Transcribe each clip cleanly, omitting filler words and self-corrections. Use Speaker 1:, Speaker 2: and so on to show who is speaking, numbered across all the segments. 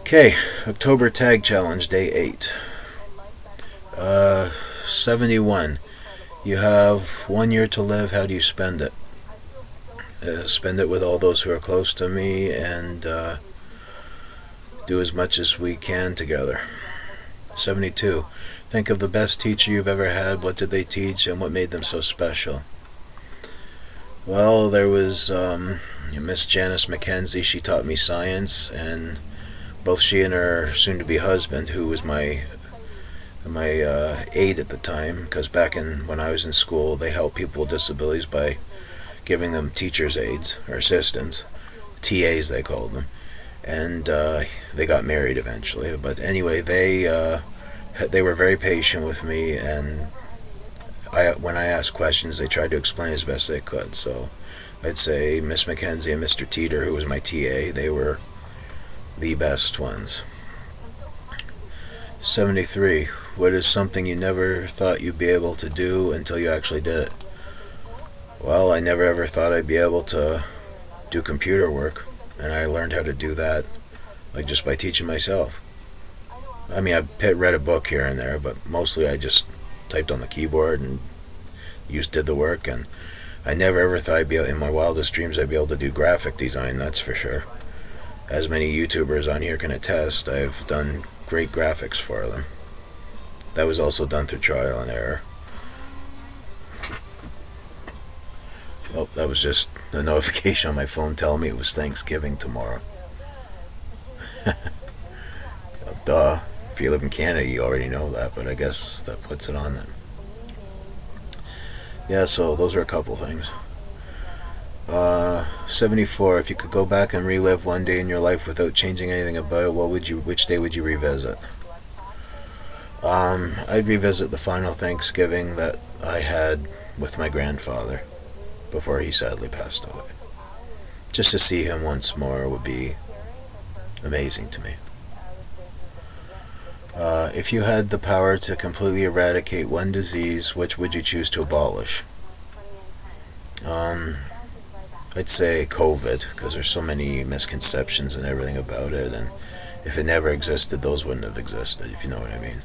Speaker 1: Okay, October Tag Challenge, Day 8. 71. You have 1 year to live. How do you spend it? Spend it with all those who are close to me and do as much as we can together. 72. Think of the best teacher you've ever had. What did they teach and what made them so special? Well, there was Miss Janice McKenzie. She taught me science, and both she and her soon-to-be husband, who was my aide at the time, because when I was in school, they helped people with disabilities by giving them teachers' aides or assistants, TAs they called them, and they got married eventually. But anyway, they were very patient with me, and when I asked questions, they tried to explain as best they could. So I'd say Miss McKenzie and Mr. Teeter, who was my TA, they were the best ones. 73. What is something you never thought you'd be able to do until you actually did it? Well, I never ever thought I'd be able to do computer work, and I learned how to do that just by teaching myself. I mean, I read a book here and there, but mostly I just typed on the keyboard and did the work, and I never ever thought in my wildest dreams I'd be able to do graphic design, that's for sure. As many YouTubers on here can attest, I've done great graphics for them. That was also done through trial and error. Oh, that was just a notification on my phone telling me it was Thanksgiving tomorrow. Duh. If you live in Canada, you already know that, but I guess that puts it on them. Yeah, so those are a couple things. 74. If you could go back and relive one day in your life without changing anything about it, which day would you revisit? I'd revisit the final Thanksgiving that I had with my grandfather before he sadly passed away. Just to see him once more would be amazing to me. If you had the power to completely eradicate one disease, which would you choose to abolish? I'd say COVID, because there's so many misconceptions and everything about it, and if it never existed, those wouldn't have existed, if you know what I mean.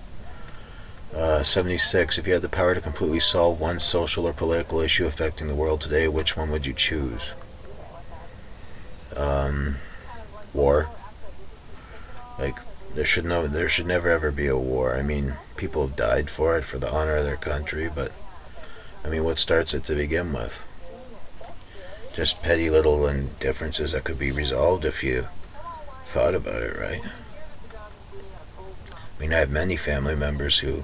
Speaker 1: 76. If you had the power to completely solve one social or political issue affecting the world today, which one would you choose? War. There should never ever be a war. I mean, people have died for it, for the honor of their country, but I mean, what starts it to begin with? Just petty little differences that could be resolved if you thought about it, right? I mean, I have many family members who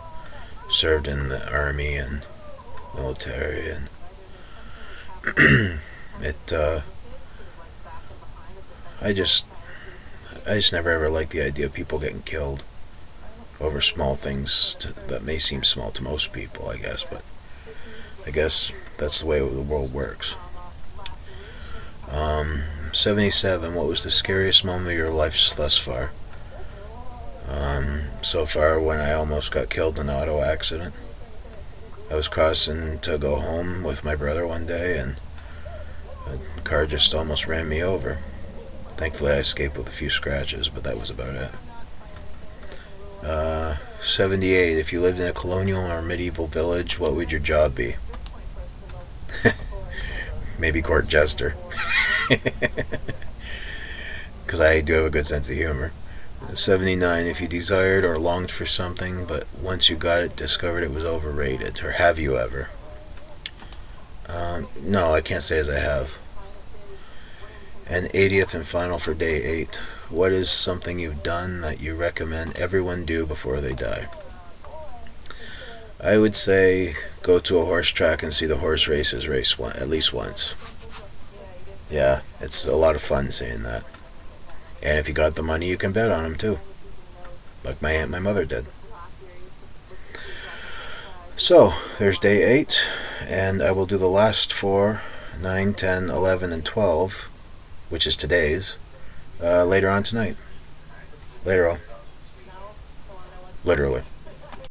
Speaker 1: served in the army and military, and I just never ever liked the idea of people getting killed over small things that may seem small to most people, I guess, but I guess that's the way the world works. 77. What was the scariest moment of your life thus far? So far, when I almost got killed in an auto accident. I was crossing to go home with my brother one day, and a car just almost ran me over. Thankfully, I escaped with a few scratches, but that was about it. 78. If you lived in a colonial or medieval village, what would your job be? Maybe court jester. Because I do have a good sense of humor. 79. If you desired or longed for something, but once you got it, discovered it was overrated, or have you ever? No, I can't say as I have. And 80th and final for day 8. What is something you've done that you recommend everyone do before they die? I would say go to a horse track and see the horse races race at least once. Yeah, it's a lot of fun seeing that. And if you got the money, you can bet on them too. Like my aunt and my mother did. So, there's day 8, and I will do the last 4, 9, 10, 11, and 12, which is today's, later on tonight. Later on. Literally.